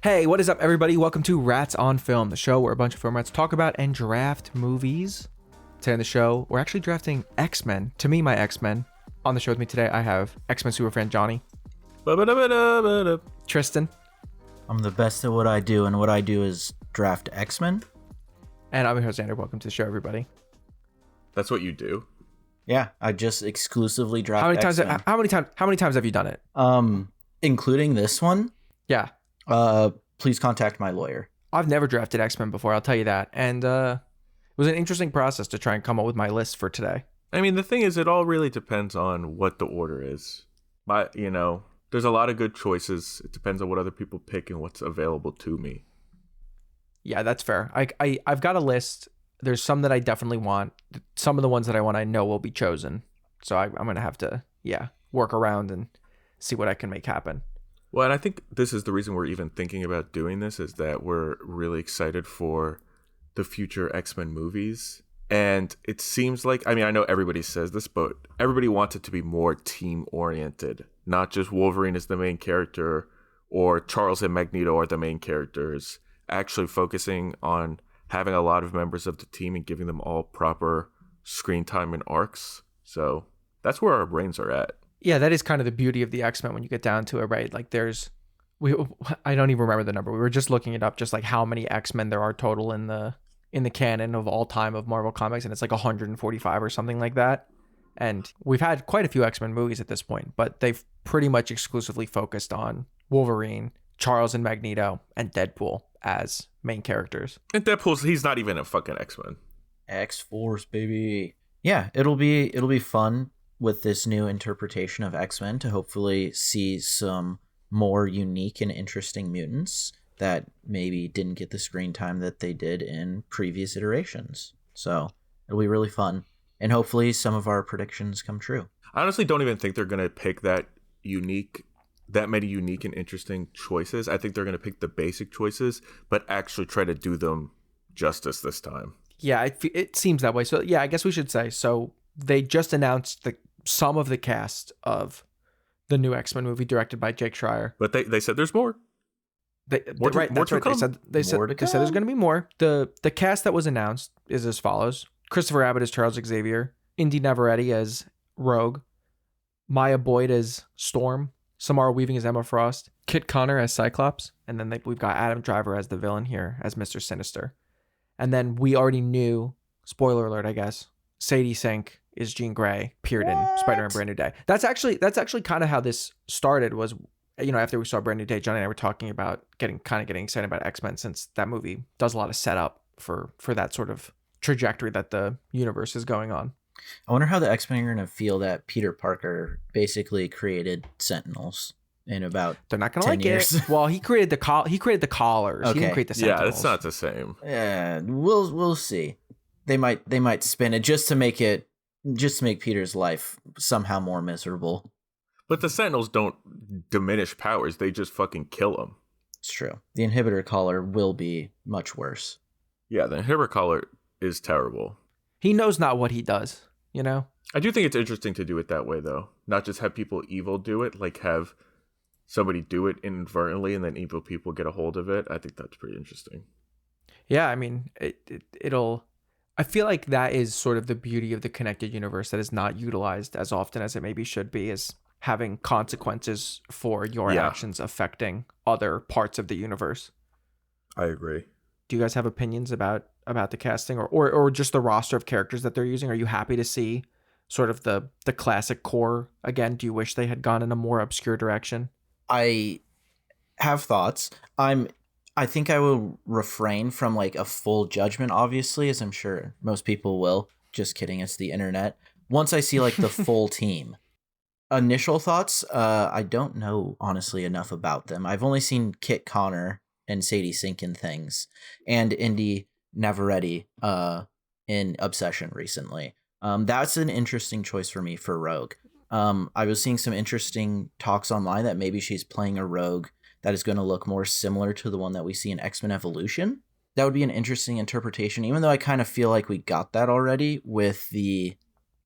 Hey, what is up, everybody? Welcome to Rats on Film, the show where a bunch of film rats talk about and draft movies. Today on the show, we're actually drafting X-Men. To me, my X-Men. On the show with me today, I have X-Men superfan Johnny. Tristan. I'm the best at what I do, and what I do is draft X-Men. And I'm your host, Xander. Welcome to the show, everybody. That's what you do? Yeah, I just exclusively draft X-Men. How many times have you done it? Including this one? Yeah. Please contact my lawyer. I've never drafted X-Men before, I'll tell you that. And it was an interesting process to try and come up with my list for today. I mean, the thing is, it all really depends on what the order is. There's a lot of good choices. It depends on what other people pick and what's available to me. Yeah, that's fair. I've got a list. There's some that I definitely want. Some of the ones that I want I know will be chosen. So I'm going to have to, work around and see what I can make happen. Well, and I think this is the reason we're even thinking about doing this, is that we're really excited for the future X-Men movies. And it seems like, I know everybody says this, but everybody wants it to be more team-oriented. Not just Wolverine is the main character or Charles and Magneto are the main characters. Actually focusing on having a lot of members of the team and giving them all proper screen time and arcs. So that's where our brains are at. Yeah, that is kind of the beauty of the X-Men when you get down to it, right? Like I don't even remember the number. We were just looking it up, just like how many X-Men there are total in the canon of all time of Marvel Comics, and it's like 145 or something like that. And we've had quite a few X-Men movies at this point, but they've pretty much exclusively focused on Wolverine, Charles and Magneto, and Deadpool as main characters. And he's not even a fucking X-Men. X-Force, baby. Yeah, it'll be fun with this new interpretation of X-Men to hopefully see some more unique and interesting mutants that maybe didn't get the screen time that they did in previous iterations. So it'll be really fun. And hopefully some of our predictions come true. I honestly don't even think they're going to pick that many unique and interesting choices. I think they're going to pick the basic choices, but actually try to do them justice this time. Yeah, it seems that way. So yeah, I guess we should say, so they just announced some of the cast of the new X-Men movie directed by Jake Schreier. But they said there's more. They said there's going to be more. The cast that was announced is as follows: Christopher Abbott as Charles Xavier, Indy Navarrete as Rogue, Maya Boyd as Storm, Samara Weaving as Emma Frost, Kit Connor as Cyclops, and then we've got Adam Driver as the villain here as Mr. Sinister. And then we already knew, spoiler alert, I guess, Sadie Sink is Jean Grey, appeared in Spider-Man Brand New Day. That's actually kind of how this started, was, after we saw Brand New Day, Johnny and I were talking about getting excited about X-Men, since that movie does a lot of setup for that sort of trajectory that the universe is going on. I wonder how the X-Men are going to feel that Peter Parker basically created Sentinels in about They're not going to like years. it. Well, he created the collars. Okay. He didn't create the Sentinels. Yeah, it's not the same. Yeah, we'll see. They might spin it just to make Peter's life somehow more miserable. But the Sentinels don't diminish powers. They just fucking kill them. It's true. The inhibitor collar will be much worse. Yeah, the inhibitor collar is terrible. He knows not what he does, I do think it's interesting to do it that way, though. Not just have people evil do it, like have somebody do it inadvertently and then evil people get a hold of it. I think that's pretty interesting. Yeah, it'll... I feel like that is sort of the beauty of the connected universe that is not utilized as often as it maybe should be, is having consequences for your actions affecting other parts of the universe. I agree. Do you guys have opinions about the casting or just the roster of characters that they're using? Are you happy to see sort of the classic core again? Do you wish they had gone in a more obscure direction? I have thoughts. I think I will refrain from like a full judgment, obviously, as I'm sure most people will. Just kidding, it's the internet. Once I see like the full team. Initial thoughts, I don't know honestly enough about them. I've only seen Kit Connor and Sadie Sink in things, and Indy Navarrete in Obsession recently. That's an interesting choice for me for Rogue. I was seeing some interesting talks online that maybe she's playing a Rogue that is going to look more similar to the one that we see in X-Men Evolution. That would be an interesting interpretation, even though I kind of feel like we got that already with the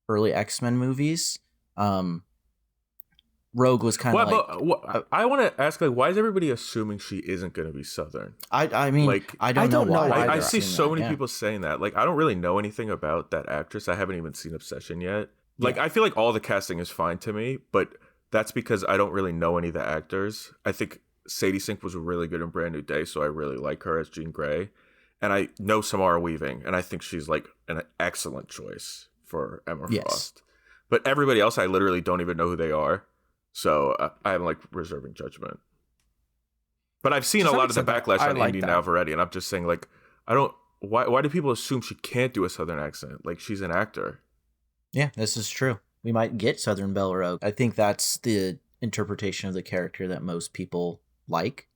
early X-Men movies. Rogue was kind of I want to ask, like, why is everybody assuming she isn't going to be Southern? I mean, like, I don't know why. I see so many people saying that. Like, I don't really know anything about that actress. I haven't even seen Obsession yet. Like, I feel like all the casting is fine to me, but that's because I don't really know any of the actors. I think Sadie Sink was really good in Brand New Day, so I really like her as Jean Grey. And I know Samara Weaving, and I think she's like an excellent choice for Emma Frost. But everybody else, I literally don't even know who they are. So I'm like reserving judgment. But I've seen a lot of the backlash on Indy now already, and I'm just saying, like, I don't. Why do people assume she can't do a Southern accent? Like, she's an actor. Yeah, this is true. We might get Southern Belle Rogue. I think that's the interpretation of the character that most people like.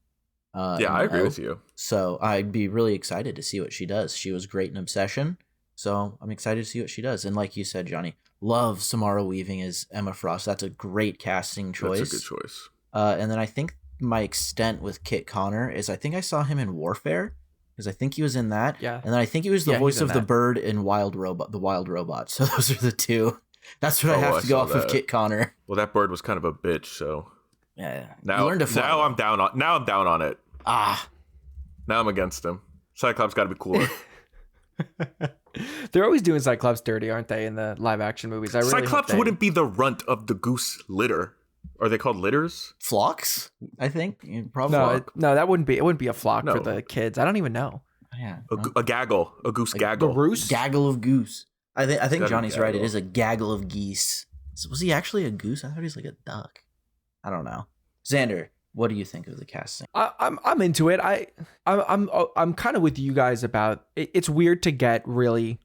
I agree with you. So I'd be really excited to see what she does. She was great in Obsession, so I'm excited to see what she does. And like you said, Johnny, love Samara Weaving as Emma Frost. That's a great casting choice. That's a good choice. And then I think my extent with Kit Connor is I think I saw him in Warfare, because I think he was in that. Yeah. And then I think he was the voice of the bird in The Wild Robot. So those are the two. That's what I have to go off of Kit Connor. Well, that bird was kind of a bitch, so yeah. Now, you learned to fly. Now I'm down on it. Now I'm against him. Cyclops got to be cooler. They're always doing Cyclops dirty, aren't they, in the live action movies? Cyclops wouldn't be the runt of the goose litter. Are they called litters? Flocks, I think. Probably. No, that wouldn't be. It wouldn't be a flock for the kids. I don't even know. Yeah. A gaggle. A goose gaggle. The roost? Gaggle of goose. I think Johnny's right. It is a gaggle of geese. So was he actually a goose? I thought he was like a duck. I don't know. Xander, what do you think of the casting? I'm into it. I'm kind of with you guys about it. It's weird to get really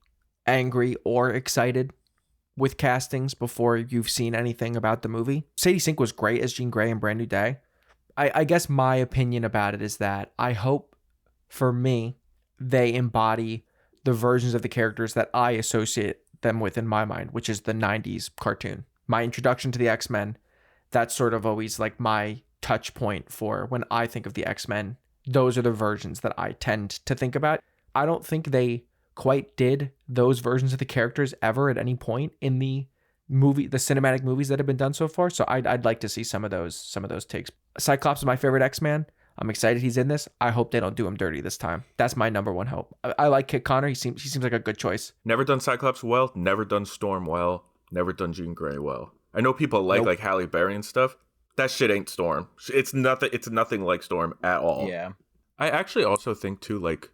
angry or excited with castings before you've seen anything about the movie. Sadie Sink was great as Jean Grey in Brand New Day. I guess my opinion about it is that I hope, for me, they embody the versions of the characters that I associate them with in my mind, which is the 90s cartoon. My introduction to the X-Men, that's sort of always like my touch point for when I think of the X-Men. Those are the versions that I tend to think about. I don't think they quite did those versions of the characters ever at any point in the cinematic movies that have been done so far. So I'd like to see some of those takes. Cyclops is my favorite X-Man. I'm excited he's in this. I hope they don't do him dirty this time. That's my number one hope. I like Kit Connor. He seems like a good choice. Never done Cyclops well. Never done Storm well. Never done Jean Grey well. I know people like Halle Berry and stuff. That shit ain't Storm. It's nothing like Storm at all. Yeah. I actually also think too, like,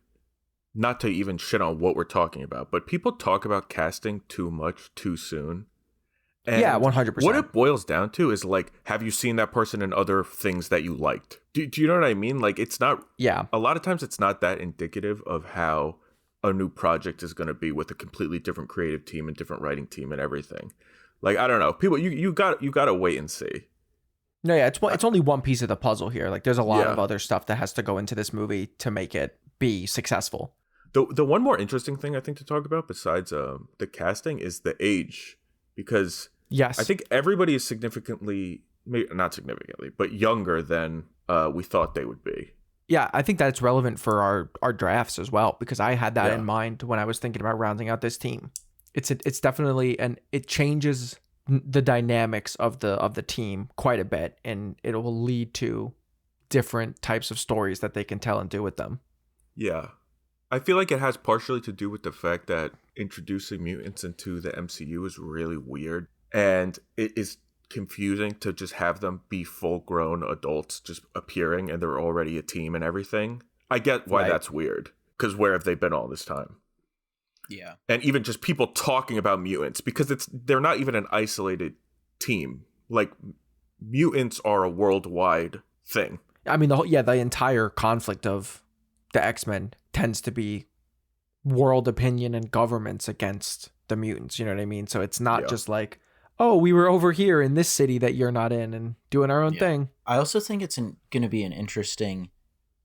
not to even shit on what we're talking about, but people talk about casting too much too soon. And 100%. What it boils down to is, like, have you seen that person in other things that you liked? Do you know what I mean? Like, it's not. Yeah. A lot of times it's not that indicative of how a new project is going to be with a completely different creative team and different writing team and everything. Like, I don't know. People, you got to wait and see. No, yeah, it's only one piece of the puzzle here. Like, there's a lot of other stuff that has to go into this movie to make it be successful. The one more interesting thing I think to talk about besides the casting is the our, because yes, I think everybody is not significantly, but younger than we thought they would be. Yeah, I think that's relevant for our drafts as well, because I had that in mind when I was thinking about rounding out this team. It's definitely, and it changes the dynamics of the team quite a bit, and it will lead to different types of stories that they can tell and do with them. Yeah. I feel like it has partially to do with the fact that introducing mutants into the MCU is really weird, and it is confusing to just have them be full-grown adults just appearing and they're already a team and everything. I get why that's weird, because where have they been all this time? Yeah. And even just people talking about mutants, because they're not even an isolated team. Like, mutants are a worldwide thing. I mean, the entire conflict of the X-Men tends to be world opinion and governments against the mutants. You know what I mean? So it's not just like, oh, we were over here in this city that you're not in and doing our own thing. I also think it's going to be an interesting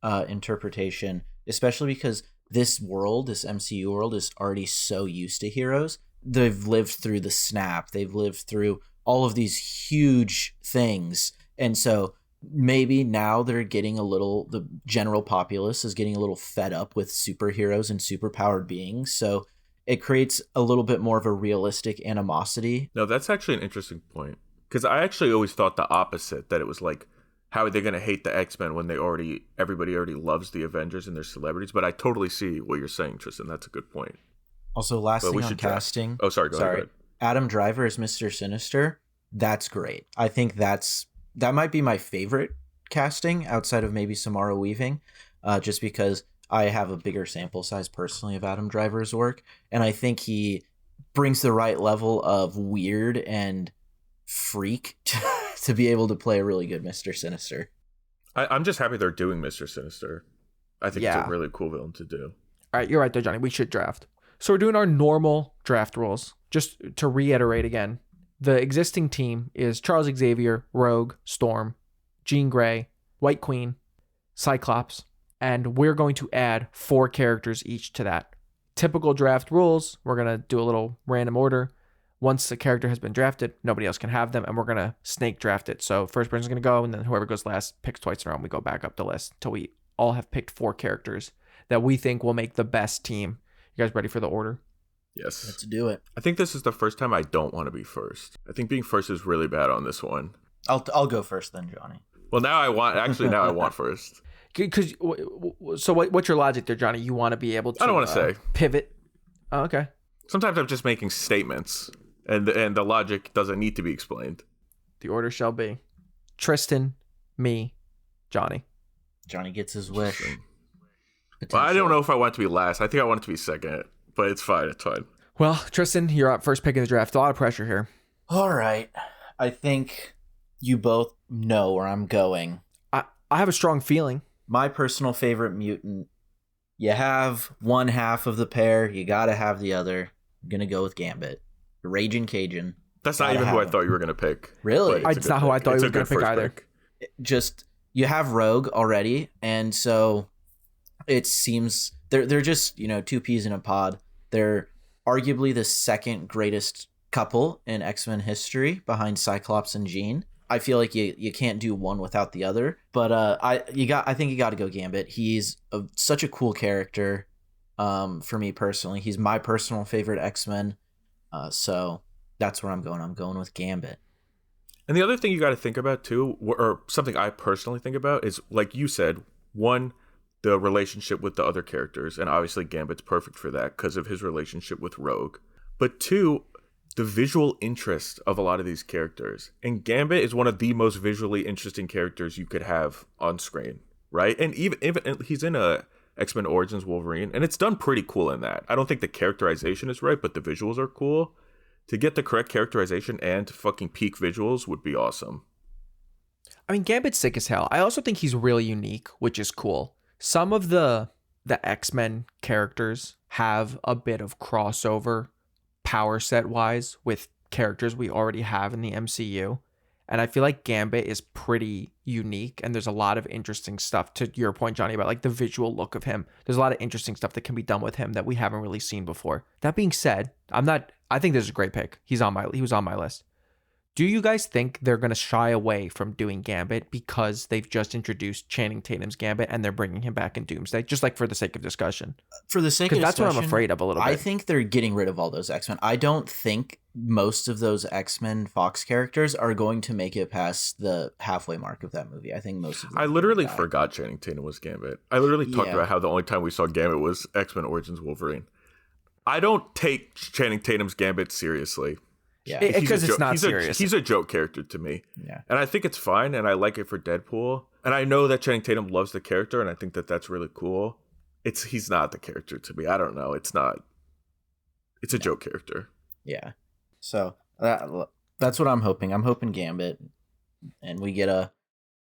interpretation, especially because this MCU world is already so used to heroes. They've lived through the snap. They've lived through all of these huge things. And so maybe now they're getting the general populace is getting a little fed up with superheroes and superpowered beings. So it creates a little bit more of a realistic animosity. No, that's actually an interesting point, Because I actually always thought the opposite, that it was like, how are they going to hate the X-Men when everybody already loves the Avengers and they're celebrities? But I totally see what you're saying, Tristan. That's a good point. Also, last thing on casting. Oh, sorry. Go ahead. Adam Driver as Mr. Sinister. That's great. I think that might be my favorite casting outside of maybe Samara Weaving, just because I have a bigger sample size personally of Adam Driver's work. And I think he brings the right level of weird and freak to be able to play a really good Mr. Sinister. I'm just happy they're doing Mr. Sinister. I think it's a really cool villain to do. All right, you're right there, Johnny. We should draft. So we're doing our normal draft rules. Just to reiterate again, the existing team is Charles Xavier, Rogue, Storm, Jean Grey, White Queen, Cyclops, and we're going to add 4 characters each to that. Typical draft rules, we're going to do a little random order. Once a character has been drafted, nobody else can have them, and we're going to snake draft it. So first person's going to go, and then whoever goes last picks twice in a row, and we go back up the list until we all have picked 4 characters that we think will make the best team. You guys ready for the order? Yes. Let's do it. I think this is the first time I don't want to be first. I think being first is really bad on this one. I'll go first then, Johnny. Well, now I want first. Because so what's your logic there, Johnny? You want to be able to? I don't want to say pivot. Oh, okay. Sometimes I'm just making statements, and the logic doesn't need to be explained. The order shall be Tristan, me, Johnny. Johnny gets his wish. Well, I don't know if I want it to be last. I think I want it to be second, but it's fine. It's fine. Well, Tristan, you're up first pick in the draft. A lot of pressure here. All right. I think you both know where I'm going. I have a strong feeling. My personal favorite mutant. You have one half of the pair. You got to have the other. I'm going to go with Gambit. The Raging Cajun. That's not even who I thought you were going to pick. Really? It's not who I thought you were going to pick either. Just, you have Rogue already, and so it seems they're just, 2 peas in a pod. They're arguably the second greatest couple in X-Men history behind Cyclops and Jean. I feel like you can't do one without the other, but I think you got to go Gambit. He's such a cool character. For me personally, he's my personal favorite X-Men. So that's where I'm going. I'm going with Gambit. And the other thing you got to think about too, or something I personally think about, is like you said, one, the relationship with the other characters, and obviously Gambit's perfect for that because of his relationship with Rogue. But 2, the visual interest of a lot of these characters. And Gambit is one of the most visually interesting characters you could have on screen, right? And even he's in a X-Men Origins Wolverine, and it's done pretty cool in that. I don't think the characterization is right, but the visuals are cool. To get the correct characterization and fucking peak visuals would be awesome. I mean, Gambit's sick as hell. I also think he's really unique, which is cool. Some of the X-Men characters have a bit of crossover power set wise with characters we already have in the MCU. And I feel like Gambit is pretty unique, and there's a lot of interesting stuff, to your point, Johnny, about like the visual look of him. There's a lot of interesting stuff that can be done with him that we haven't really seen before. That being said, I think this is a great pick. He was on my list. Do you guys think they're going to shy away from doing Gambit because they've just introduced Channing Tatum's Gambit and they're bringing him back in Doomsday, just like for the sake of discussion? For the sake of discussion, that's what I'm afraid of a little bit. I think they're getting rid of all those X-Men. I don't think most of those X-Men Fox characters are going to make it past the halfway mark of that movie. I think most of them. I literally forgot Channing Tatum was Gambit. I literally talked about how the only time we saw Gambit was X-Men Origins Wolverine. I don't take Channing Tatum's Gambit seriously. Yeah, because it's not serious. He's a joke character to me. Yeah, and I think it's fine, and I like it for Deadpool. And I know that Channing Tatum loves the character, and I think that that's really cool. He's not the character to me. I don't know. It's not. It's a joke character. Yeah. So that's what I'm hoping. I'm hoping Gambit, and we get a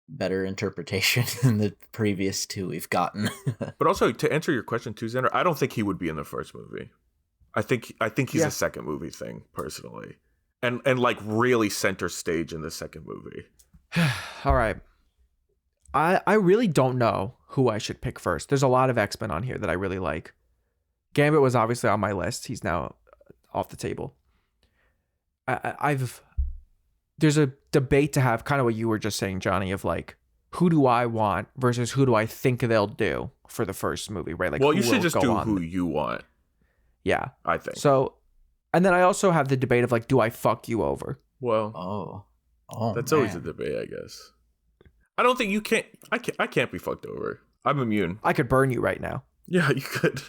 better interpretation than the previous 2 we've gotten. But also, to answer your question too, Xander, I don't think he would be in the first movie. I think he's a second movie thing, personally. And like really center stage in the second movie. All right. I really don't know who I should pick first. There's a lot of X-Men on here that I really like. Gambit was obviously on my list. He's now off the table. There's a debate to have, kind of what you were just saying, Johnny, of like, who do I want versus who do I think they'll do for the first movie, right? Like, well, you should just do who you want. Yeah. I think. So, and then I also have the debate of like, do I fuck you over? Well, Oh, that's man. always a debate, I guess. I don't think you can't. I can't be fucked over. I'm immune. I could burn you right now. Yeah, you could.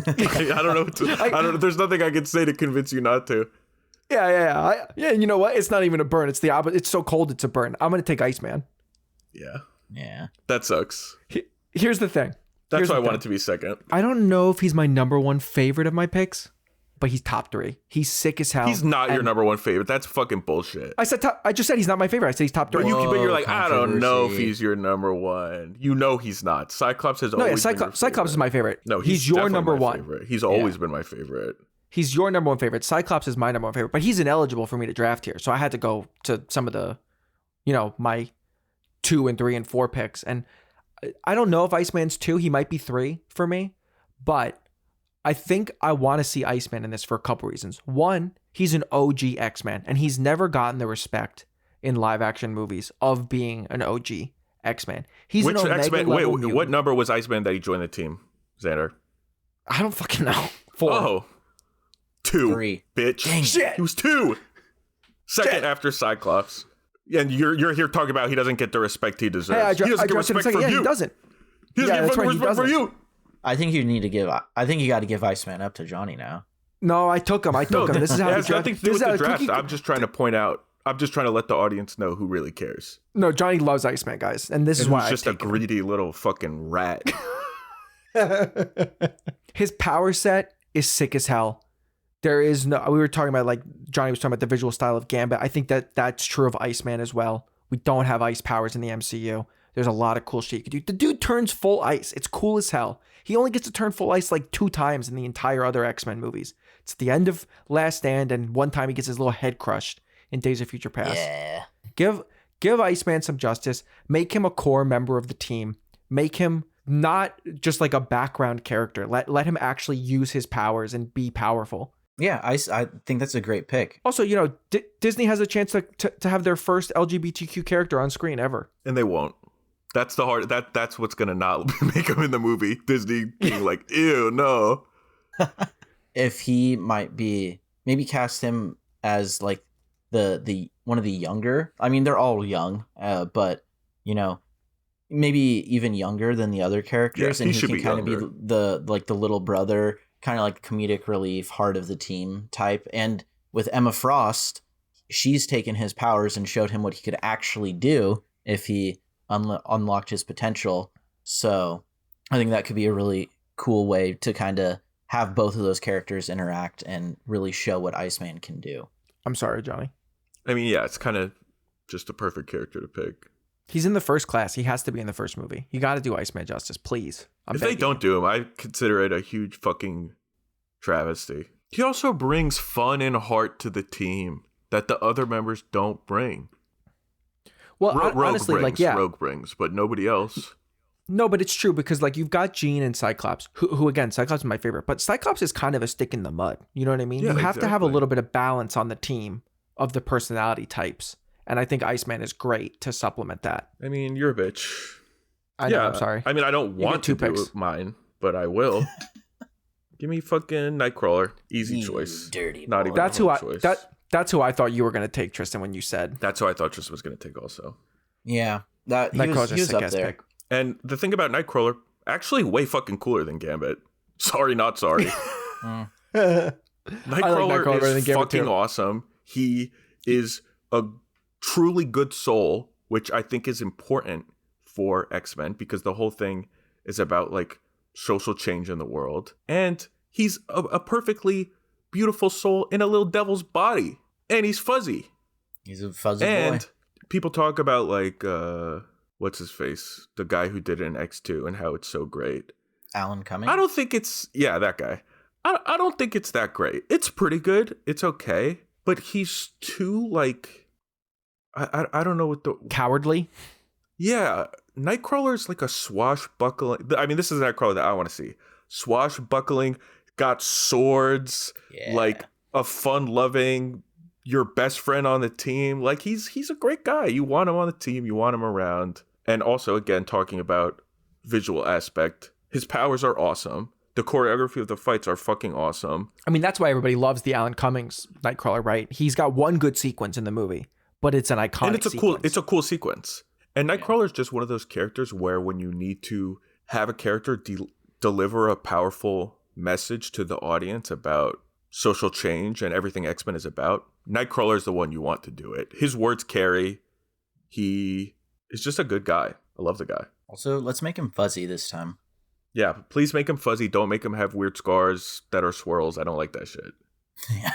I don't know. I don't know. There's nothing I could say to convince you not to. Yeah. You know what? It's not even a burn. It's the opposite. It's so cold, it's a burn. I'm gonna take Iceman. Yeah. That sucks. Here's the thing. That's why I want it to be second. I don't know if he's my number one favorite of my picks, but he's top 3. He's sick as hell. He's not your number one favorite. That's fucking bullshit. I just said he's not my favorite. I said he's top 3. But you're like, I don't know if he's your number one. You know he's not. Cyclops has always been your Cyclops is my favorite. No, he's your number one. Favorite. He's always been my favorite. He's your number one favorite. Cyclops is my number one favorite, but he's ineligible for me to draft here. So I had to go to some of the, my 2 and 3 and 4 picks. And I don't know if Iceman's 2. He might be 3 for me, but I think I want to see Iceman in this for a couple reasons. One, he's an OG X-Man, and he's never gotten the respect in live action movies of being an OG X-Man. He's Which an Omega X-Man? level Wait, what number was Iceman that he joined the team, Xander? I don't fucking know. 4. Oh. 2. 3. Bitch. Dang. Shit. He was 2. Second after Cyclops. And you're here talking about he doesn't get the respect he deserves. Hey, he doesn't get respect from you. He doesn't. He doesn't get fucking respect from you. I think you got to give Iceman up to Johnny now. No, I took him. This is how it has nothing to do with the draft. I'm just trying to point out. I'm just trying to let the audience know who really cares. No, Johnny loves Iceman, guys, and this is why he's just a greedy little fucking rat. His power set is sick as hell. There is no. We were talking about, like, Johnny was talking about the visual style of Gambit. I think that's true of Iceman as well. We don't have ice powers in the MCU. There's a lot of cool shit you could do. The dude turns full ice. It's cool as hell. He only gets to turn full ice like 2 times in the entire other X-Men movies. It's the end of Last Stand, and one time he gets his little head crushed in Days of Future Past. Yeah. Give Iceman some justice. Make him a core member of the team. Make him not just like a background character. Let him actually use his powers and be powerful. Yeah, I think that's a great pick. Also, Disney has a chance to have their first LGBTQ character on screen ever. And they won't. That's that's what's gonna not make him in the movie. Disney being like, ew, no. If he might be, maybe cast him as like the one of the younger. I mean, they're all young, but maybe even younger than the other characters, and he can kind of be the little brother, kind of like comedic relief, heart of the team type. And with Emma Frost, she's taken his powers and showed him what he could actually do if he unlocked his potential. So I think that could be a really cool way to kind of have both of those characters interact and really show what Iceman can do. I'm sorry, Johnny. I mean, yeah, it's kind of just a perfect character to pick. He's in the first class. He has to be in the first movie. You got to do Iceman justice, please. If they don't do him, I consider it a huge fucking travesty. He also brings fun and heart to the team that the other members don't bring. Well, honestly, Rogue brings, but nobody else. No, but it's true because, like, you've got Jean and Cyclops, who again, Cyclops is my favorite, but Cyclops is kind of a stick in the mud. You know what I mean? Yeah, you have to have a little bit of balance on the team of the personality types. And I think Iceman is great to supplement that. I mean, you're a bitch. I know, I'm sorry. I mean, I don't want to do mine, but I will. Give me fucking Nightcrawler. Easy choice. Dirty Not boy. even That's a choice. That's who I thought you were going to take, Tristan, when you said. That's who I thought Tristan was going to take also. Yeah. He Nightcrawler's was a up sick-ass there. pick. And the thing about Nightcrawler, actually way fucking cooler than Gambit. Sorry, not sorry. Nightcrawler is fucking awesome. He is a truly good soul, which I think is important for X-Men because the whole thing is about like social change in the world. And he's a perfectly beautiful soul in a little devil's body. And he's fuzzy. He's a fuzzy and boy. People talk about like, what's his face? The guy who did it in X2 and how it's so great. Alan Cumming? I don't think it's, that guy. I don't think it's that great. It's pretty good. It's okay. But he's too like, I don't know what the... Cowardly? Yeah. Nightcrawler's like a swashbuckling... I mean, this is a Nightcrawler that I want to see. Swashbuckling, got swords, like a fun-loving, your best friend on the team. Like, he's a great guy. You want him on the team. You want him around. And also, again, talking about visual aspect, his powers are awesome. The choreography of the fights are fucking awesome. I mean, that's why everybody loves the Alan Cummings Nightcrawler, right? He's got one good sequence in the movie, but it's an iconic and sequence. It's a cool sequence. And Nightcrawler is just one of those characters where when you need to have a character deliver a powerful message to the audience about social change and everything X-Men is about, Nightcrawler is the one you want to do it. His words carry. He is just a good guy. I love the guy. Also, let's make him fuzzy this time. Yeah, please make him fuzzy. Don't make him have weird scars that are swirls. I don't like that shit. Yeah.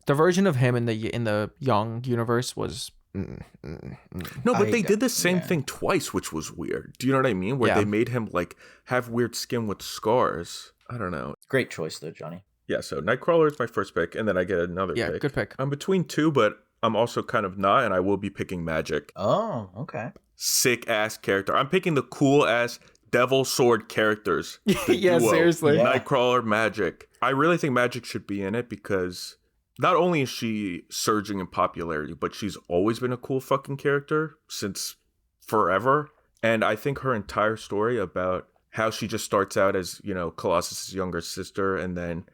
The version of him in the Young universe was No, but they did the same thing twice, which was weird. Do you know what I mean? Where they made him like have weird skin with scars. I don't know. Great choice though, Johnny. Yeah, so Nightcrawler is my first pick, and then I get another pick. Yeah, good pick. I'm between two, but I'm also kind of not, and I will be picking Magic. Oh, okay. Sick ass character. I'm picking the cool ass Devil Sword characters. Yeah, seriously. Nightcrawler, Magic. I really think Magic should be in it because not only is she surging in popularity, but she's always been a cool fucking character since forever. And I think her entire story about how she just starts out as, you know, Colossus' younger sister and then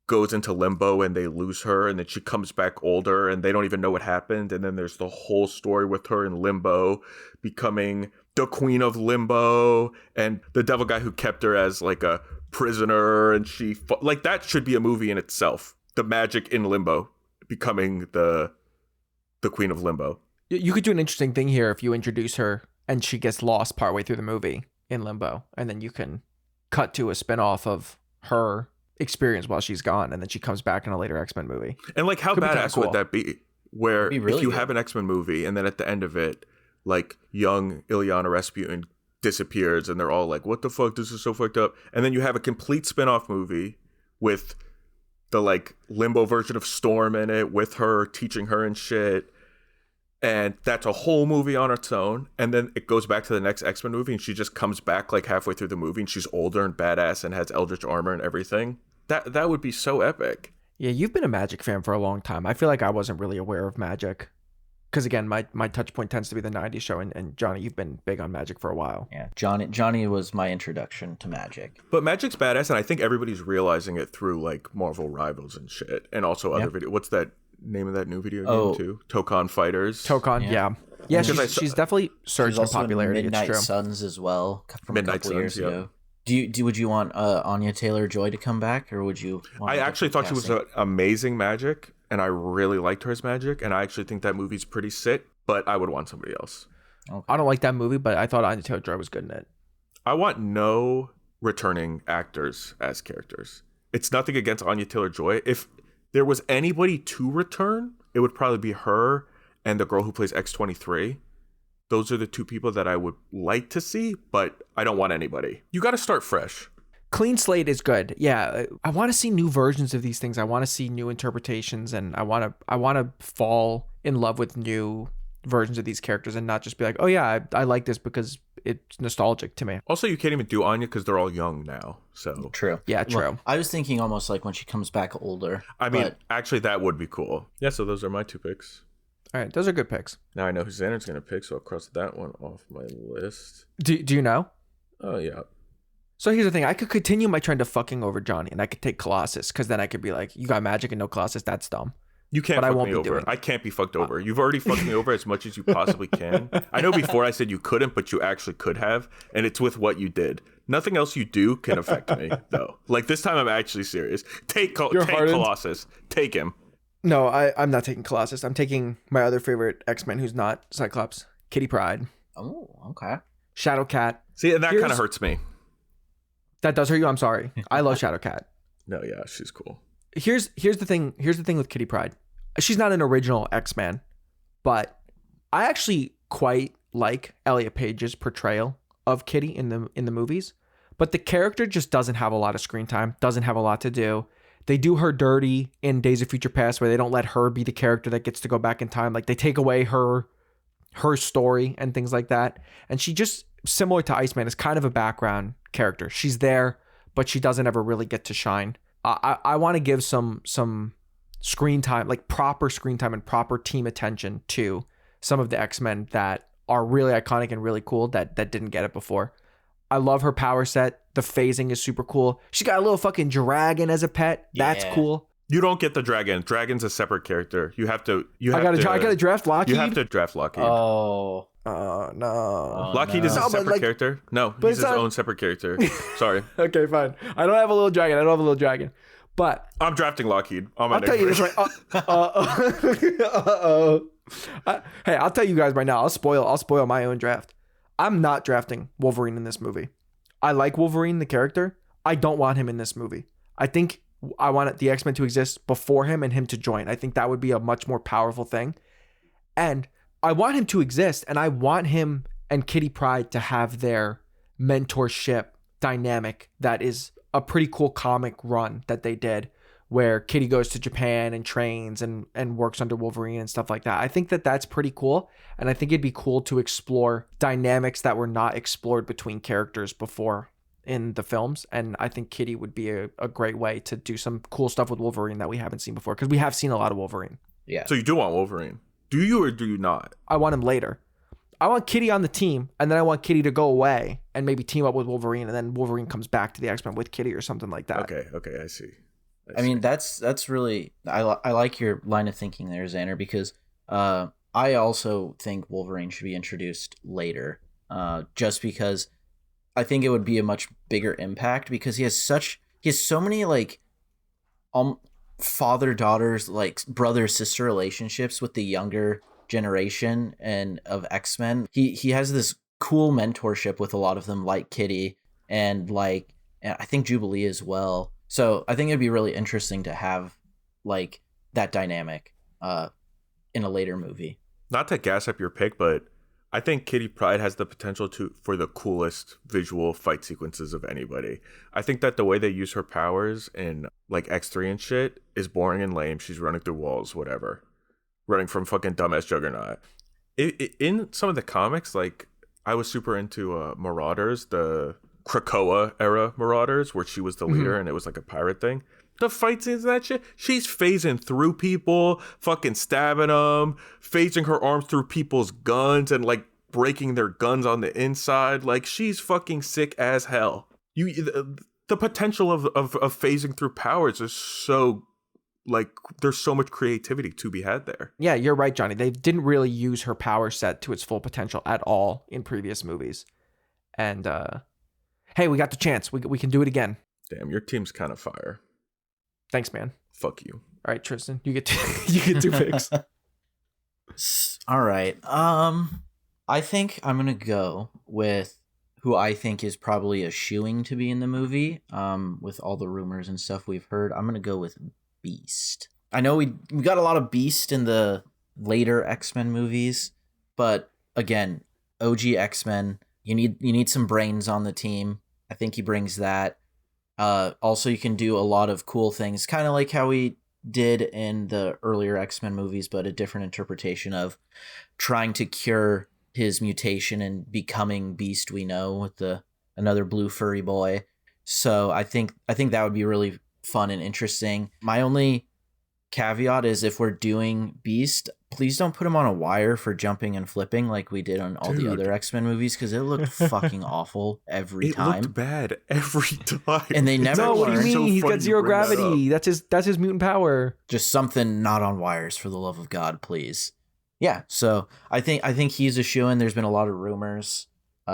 goes into limbo and they lose her, and then she comes back older and they don't even know what happened. And then there's the whole story with her in limbo becoming the queen of limbo and the devil guy who kept her as like a prisoner, and she like that should be a movie in itself. The Magic in limbo becoming the queen of limbo. You could do an interesting thing here if you introduce her and she gets lost partway through the movie in limbo, and then you can cut to a spin-off of her experience while she's gone, and then she comes back in a later X-Men movie. And like, how badass would that be? Where really if you have an X-Men movie and then at the end of it, like young Ilyana Rasputin disappears and they're all like, what the fuck, this is so fucked up. And then you have a complete spin-off movie with the like limbo version of Storm in it with her teaching her and shit. And that's a whole movie on its own. And then it goes back to the next X-Men movie and she just comes back like halfway through the movie and she's older and badass and has Eldritch armor and everything. That would be so epic. Yeah, you've been a Magic fan for a long time. I feel like I wasn't really aware of Magic. Because again, my touch point tends to be the 90s show, and Johnny, you've been big on Magic for a while. Yeah, Johnny was my introduction to Magic. But Magic's badass, and I think everybody's realizing it through like Marvel Rivals and shit, and also other video. What's that name of that new video game too? Tokon Fighters. Tokon, yeah. She's definitely surged in popularity. In Midnight it's true. Suns as well from Midnight a couple Suns, years ago. Would you want Anya Taylor-Joy to come back, or would you? I actually thought she was an amazing Magic, and I really liked her as Magic, and I actually think that movie's pretty sick. But I would want somebody else. Okay. I don't like that movie, but I thought Anya Taylor-Joy was good in it. I want no returning actors as characters. It's nothing against Anya Taylor-Joy. If there was anybody to return, it would probably be her and the girl who plays X-23. Those are the two people that I would like to see, but I don't want anybody. You got to start fresh. Clean slate is good. Yeah, I want to see new versions of these things. I want to see new interpretations, and I want to fall in love with new versions of these characters and not just be like, oh yeah, I like this because it's nostalgic to me. Also, you can't even do Anya because they're all young now. So true. Yeah, true. Well, I was thinking almost like when she comes back older. I mean, actually, that would be cool. Yeah. So those are my two picks. All right, those are good picks. Now I know who Xander's gonna pick, so I'll cross that one off my list. Do you know? Oh yeah. So here's the thing: I could continue my trend of fucking over Johnny, and I could take Colossus, because then I could be like, you got Magic and no Colossus. That's dumb. You can't fuck me over. I can't be fucked over. You've already fucked me over as much as you possibly can. I know before I said you couldn't, but you actually could have. And it's with what you did. Nothing else you do can affect me, though. Like this time I'm actually serious. Take Colossus. Take him. No, I'm not taking Colossus. I'm taking my other favorite X-Men who's not Cyclops, Kitty Pryde. Oh, okay. Shadowcat. See, and that kind of hurts me. That does hurt you? I'm sorry. I love Shadowcat. No, yeah, she's cool. Here's the thing with Kitty Pryde. She's not an original X-Man, but I actually quite like Elliot Page's portrayal of Kitty in the movies. But the character just doesn't have a lot of screen time, doesn't have a lot to do. They do her dirty in Days of Future Past, where they don't let her be the character that gets to go back in time. Like they take away her story and things like that. And she just, similar to Iceman, is kind of a background character. She's there, but she doesn't ever really get to shine. I want to give some screen time, like proper screen time and proper team attention to some of the X-Men that are really iconic and really cool that didn't get it before. I love her power set. The phasing is super cool. She's got a little fucking dragon as a pet. That's cool. You don't get the dragon. Dragon's a separate character. I gotta draft Lockheed. You have to draft Lockheed. Oh. No. Lockheed is a separate character. No, he's his own separate character. Sorry. Okay, fine. I don't have a little dragon. But I'm drafting Lockheed. I'll tell you this right. Hey, I'll tell you guys right now. I'll spoil my own draft. I'm not drafting Wolverine in this movie. I like Wolverine, the character. I don't want him in this movie. I think I want the X-Men to exist before him and him to join. I think that would be a much more powerful thing. And I want him to exist, and I want him and Kitty Pryde to have their mentorship dynamic that is a pretty cool comic run that they did, where Kitty goes to Japan and trains and works under Wolverine and stuff like that. I think that that's pretty cool. And I think it'd be cool to explore dynamics that were not explored between characters before in the films. And I think Kitty would be a great way to do some cool stuff with Wolverine that we haven't seen before, because we have seen a lot of Wolverine. Yeah. So you do want Wolverine? Do you or do you not? I want him later. I want Kitty on the team, and then I want Kitty to go away and maybe team up with Wolverine, and then Wolverine comes back to the X-Men with Kitty or something like that. Okay, I see. I mean, that's really I like your line of thinking there, Xander, because I also think Wolverine should be introduced later, just because I think it would be a much bigger impact, because he has so many like father-daughters, like brother-sister relationships with the younger generation and of X-Men. He has this cool mentorship with a lot of them, like Kitty and I think Jubilee as well. So I think it'd be really interesting to have like that dynamic in a later movie. Not to gas up your pick, but I think Kitty Pryde has the potential for the coolest visual fight sequences of anybody. I think that the way they use her powers in like X3 and shit is boring and lame. She's running through walls, whatever. Running from fucking dumbass Juggernaut. In some of the comics, like I was super into Marauders, the Krakoa era Marauders, where she was the leader and it was like a pirate thing. The fight scenes and that shit, she's phasing through people, fucking stabbing them, phasing her arms through people's guns and like breaking their guns on the inside. Like she's fucking sick as hell. The potential of phasing through powers is so, like, there's so much creativity to be had there. Yeah, you're right, Johnny. They didn't really use her power set to its full potential at all in previous movies. And hey, we got the chance. We can do it again. Damn, your team's kind of fire. Thanks, man. Fuck you. All right, Tristan, you get two picks. All right. I think I'm gonna go with who I think is probably a shoo-in to be in the movie. With all the rumors and stuff we've heard, I'm gonna go with Beast. I know we got a lot of Beast in the later X-Men movies, but again, OG X-Men, you need some brains on the team. I think he brings that. Also, you can do a lot of cool things, kind of like how we did in the earlier X-Men movies, but a different interpretation of trying to cure his mutation and becoming Beast, we know, with another blue furry boy. So I think that would be really fun and interesting. My only caveat is, if we're doing Beast, please don't put him on a wire for jumping and flipping like we did on all the other X-Men movies, because it looked fucking awful every time. It looked bad every time. And they never what do you mean? So He's got zero gravity. That's his mutant power. Just something not on wires, for the love of God, please. Yeah, so I think he's a shoo-in. There's been a lot of rumors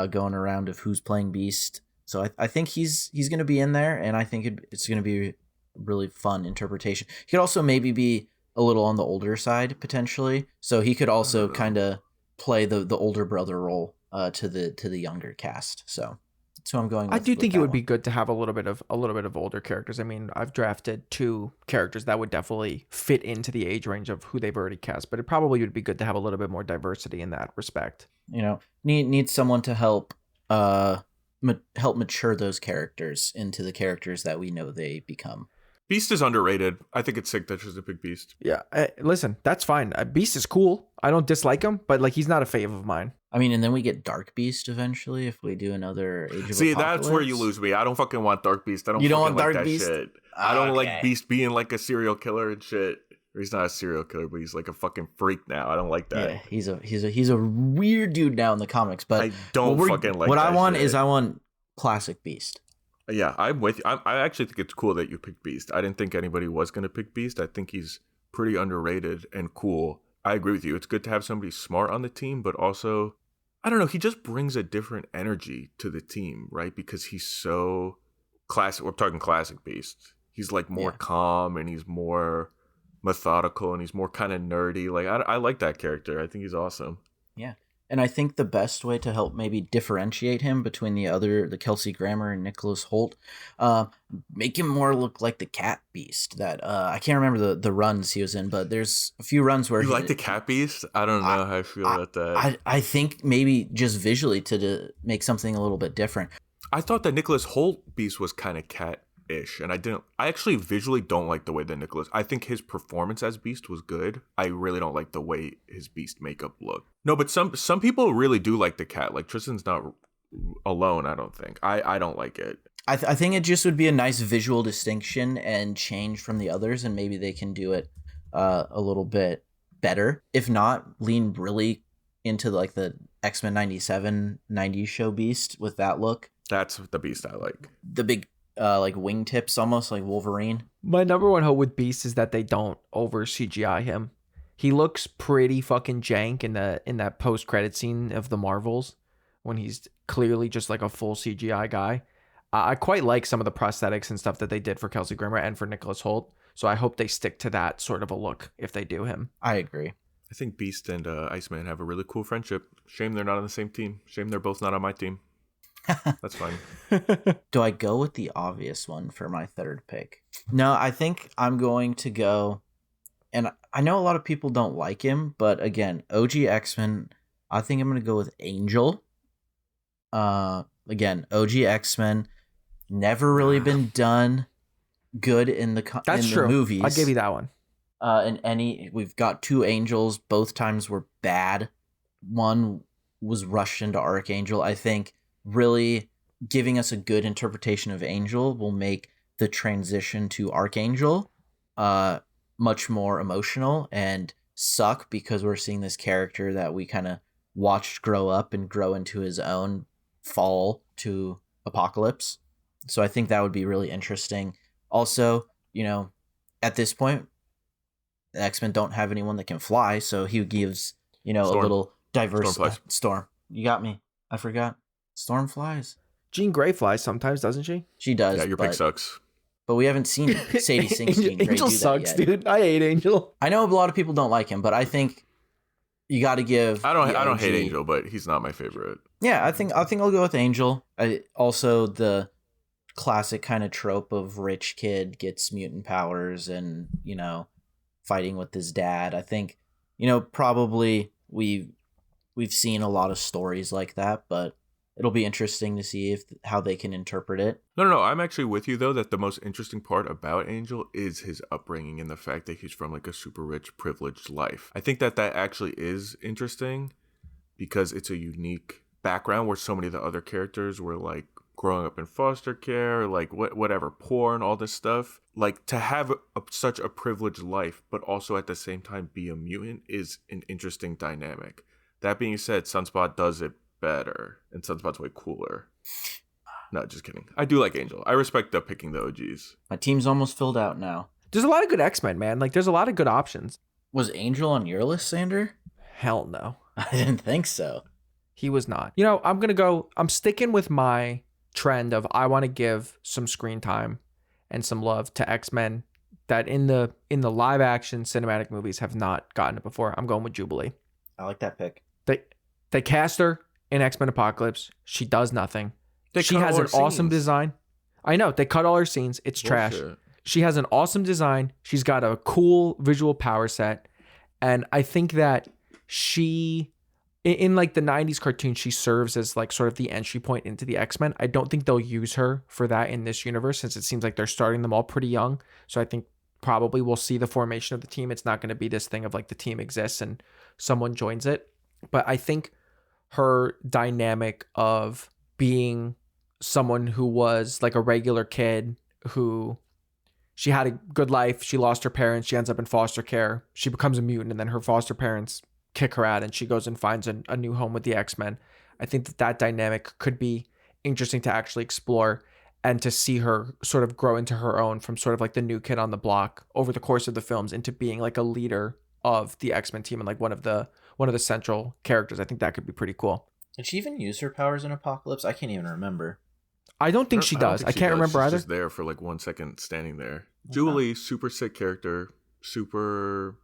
going around of who's playing Beast. So I think he's going to be in there, and I think it's going to be a really fun interpretation. He could also maybe be a little on the older side, potentially. So he could also kind of play the older brother role to the younger cast. So I'm going with, I do think it would one. be good to have a little bit of older characters. I mean, I've drafted 2 characters that would definitely fit into the age range of who they've already cast, but it probably would be good to have a little bit more diversity in that respect. You know, need someone to help mature those characters into the characters that we know they become. Beast is underrated. I think it's sick that she's a big Beast. Yeah, listen, that's fine. Beast is cool. I don't dislike him, but like he's not a fave of mine. I mean, and then we get Dark Beast eventually if we do another Age of See, Apocalypse. that's where you lose me. I don't fucking want Dark Beast. I don't. You don't fucking want like Dark that Beast? shit. I don't like Beast being like a serial killer and shit. Or he's not a serial killer, but he's like a fucking freak now. I don't like that. Yeah, he's a weird dude now in the comics, but I don't fucking like what that I want shit. is I want classic Beast. Yeah, I'm with you. I actually think it's cool that you picked Beast. I didn't think anybody was going to pick Beast. I think he's pretty underrated and cool. I agree with you. It's good to have somebody smart on the team, but also, I don't know, he just brings a different energy to the team, right? Because he's so classic. We're talking classic Beast. He's like more calm and he's more methodical and he's more kind of nerdy. Like, I like that character. I think he's awesome. Yeah. And I think the best way to help maybe differentiate him between the Kelsey Grammer and Nicholas Hoult, make him more look like the Cat Beast. That I can't remember the runs he was in, but there's a few runs where you like the Cat Beast. I don't know how I feel about that. I think maybe just visually to make something a little bit different. I thought that Nicholas Hoult Beast was kind of cat-ish, and I actually visually don't like the way that I think his performance as Beast was good. I really don't like the way his Beast makeup looked. No, but some people really do like the cat. Like Tristan's not alone, I don't think. I don't like it. I think it just would be a nice visual distinction and change from the others, and maybe they can do it a little bit better. If not, lean really into like the X-Men 97 90s show Beast with that look. That's the Beast I like. The big like wingtips, almost like Wolverine. My number one hope with Beast is that they don't over CGI him. He looks pretty fucking jank in that post credit scene of the Marvels when he's clearly just like a full CGI guy. I quite like some of the prosthetics and stuff that they did for Kelsey Grammer and for Nicholas Hoult. So I hope they stick to that sort of a look if they do him. I agree. I think Beast and Iceman have a really cool friendship. Shame they're not on the same team. Shame they're both not on my team. That's fine. Do I go with the obvious one for my third pick? No, I think I'm going to go, and I know a lot of people don't like him, but again, OG X-Men, I think I'm going to go with Angel. Again, OG X-Men, never really been done good in the true. movies. I'll give you that one. We've got two Angels, both times were bad. One was rushed into Archangel. I think really giving us a good interpretation of Angel will make the transition to Archangel much more emotional and suck, because we're seeing this character that we kind of watched grow up and grow into his own fall to Apocalypse. So I think that would be really interesting. Also, at this point, the X-Men don't have anyone that can fly, so he gives, Storm. A little diverse... Storm. You got me. I forgot. Storm flies. Jean Grey flies sometimes, doesn't she? She does. Yeah, your pick sucks. But we haven't seen Sadie Sink's Jean Grey Angel do sucks, that yet. dude. I hate Angel. I know a lot of people don't like him, but I think you got to give. I don't hate Angel, but he's not my favorite. Yeah, I think I'll go with Angel. Also, the classic kind of trope of rich kid gets mutant powers and fighting with his dad. I think probably we've seen a lot of stories like that, but it'll be interesting to see how they can interpret it. No. I'm actually with you, though, that the most interesting part about Angel is his upbringing and the fact that he's from like a super rich, privileged life. I think that actually is interesting because it's a unique background where so many of the other characters were like growing up in foster care, like whatever, poor and all this stuff. Like to have such a privileged life, but also at the same time be a mutant is an interesting dynamic. That being said, Sunspot does it better, and Sunspot's way cooler. No, just kidding. I do like Angel. I respect picking the OGs. My team's almost filled out now. There's a lot of good X-Men, man. Like, there's a lot of good options. Was Angel on your list, Xander? Hell no. I didn't think so. He was not. I'm sticking with my trend of I want to give some screen time and some love to X-Men that in the live action cinematic movies have not gotten it before. I'm going with Jubilee. I like that pick. They cast her in X-Men Apocalypse. She does nothing. She has an awesome design. I know. They cut all her scenes. It's trash. She has an awesome design. She's got a cool visual power set. And I think that she, in like the 90s cartoon, she serves as like sort of the entry point into the X-Men. I don't think they'll use her for that in this universe, since it seems like they're starting them all pretty young. So I think probably we'll see the formation of the team. It's not going to be this thing of like the team exists and someone joins it. But I think her dynamic of being someone who was like a regular kid who she had a good life. She lost her parents. She ends up in foster care. She becomes a mutant, and then her foster parents kick her out, and she goes and finds a new home with the X-Men. I think that dynamic could be interesting to actually explore. and to see her sort of grow into her own from sort of like the new kid on the block over the course of the films into being like a leader of the X-Men team and like one of the central characters. I think that could be pretty cool. Did she even use her powers in Apocalypse? I can't even remember. I don't think she does. I can't remember either. She's just there for like 1 second standing there. Okay. Jubilee, super sick character, super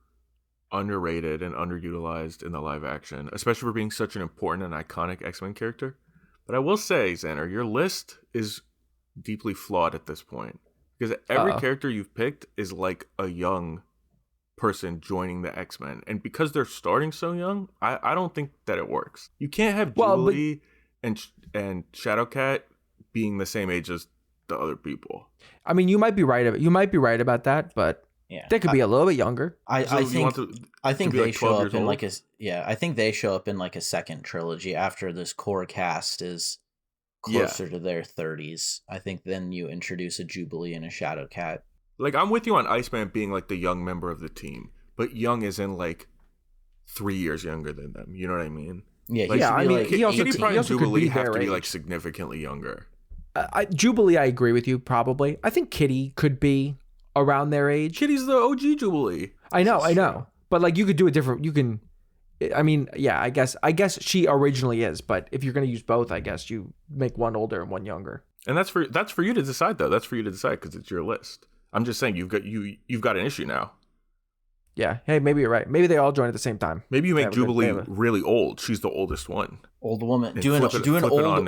underrated and underutilized in the live action, especially for being such an important and iconic X-Men character. But I will say, Xander, your list is deeply flawed at this point. Because every character you've picked is like a young person joining the X-Men. And because they're starting so young, I don't think that it works. You can't have Jubilee and Shadowcat being the same age as the other people. I mean, you might be right about that, but they could be a little bit younger. I think they show up in like I think they show up in like a second trilogy after this core cast is closer to their 30s. I think then you introduce a Jubilee and a Shadowcat. Like, I'm with you on Iceman being like the young member of the team, but young is in like 3 years younger than them. You know what I mean? Yeah, like, I mean, he also Jubilee have to be like significantly younger. Jubilee, I agree with you. Probably, I think Kitty could be around their age. Kitty's the OG Jubilee. I know, but like you could do it different. You can. I mean, yeah, I guess she originally is, but if you're gonna use both, I guess you make one older and one younger. And that's for you to decide, though. That's for you to decide because it's your list. I'm just saying you've got an issue now. Yeah. Hey, maybe you're right. Maybe they all join at the same time. Maybe you make Jubilee really old. She's the oldest one. Old woman. Do an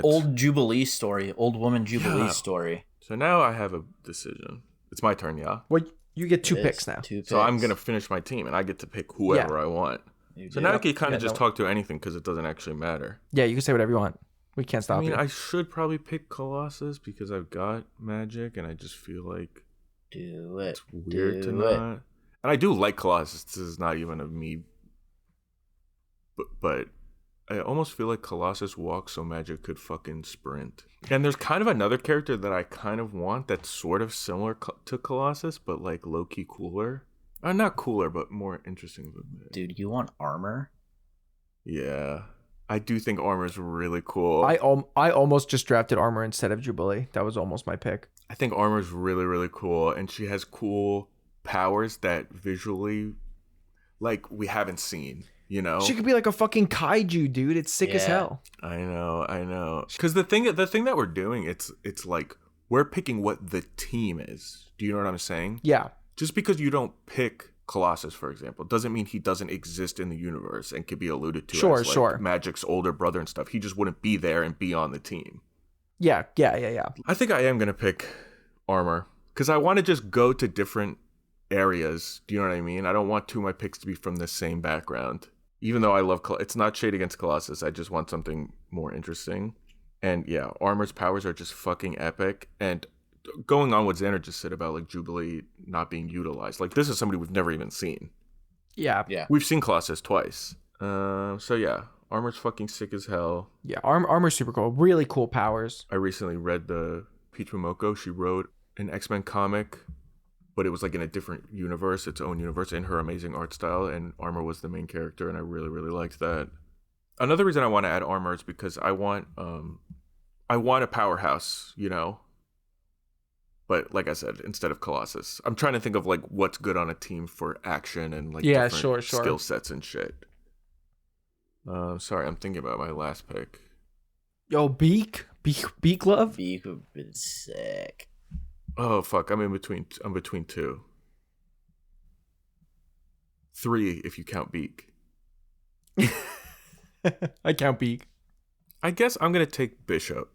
old Jubilee story. Old woman Jubilee story. So now I have a decision. It's my turn, yeah? Well, you get two picks now. So I'm going to finish my team, and I get to pick whoever I want. So now I can kind of just talk to anything because it doesn't actually matter. Yeah, you can say whatever you want. We can't stop you. I should probably pick Colossus because I've got magic, and I just feel like it's weird to not. And I do like Colossus. This is not even of me. But I almost feel like Colossus walks so magic could fucking sprint. And there's kind of another character that I kind of want that's sort of similar to Colossus, but like low-key cooler. Not cooler, but more interesting. Dude, you want Armor? Yeah. I do think Armor's really cool. I almost just drafted Armor instead of Jubilee. That was almost my pick. I think Armor's really, really cool. And she has cool powers that visually, like, we haven't seen. You know, she could be like a fucking kaiju, dude. It's sick as hell. I know. Because the thing that we're doing, it's like we're picking what the team is. Do you know what I'm saying? Yeah. Just because you don't pick Colossus, for example, doesn't mean he doesn't exist in the universe and could be alluded to as like Magic's older brother and stuff. He just wouldn't be there and be on the team. Yeah. I think I am gonna pick Armor because I want to just go to different areas. Do you know what I mean? I don't want two of my picks to be from the same background. Even though I love it's not shade against Colossus, I just want something more interesting. And yeah, Armor's powers are just fucking epic. And going on what Xander just said about like Jubilee not being utilized, like this is somebody we've never even seen. Yeah. We've seen Colossus twice. So yeah, Armor's fucking sick as hell. Yeah, Armor's super cool. Really cool powers. I recently read the Peach Momoko. She wrote an X-Men comic, but it was like in a different universe, its own universe, in her amazing art style, and Armor was the main character, and I really, really liked that. Another reason I want to add Armor is because I want a powerhouse, you know? But like I said, instead of Colossus, I'm trying to think of like what's good on a team for action and like different skill sets and shit. Sorry, I'm thinking about my last pick. Yo, Beak Love? Beak would have been sick. Oh fuck! I'm between two. 3 if you count Beak. I count Beak. I guess I'm gonna take Bishop.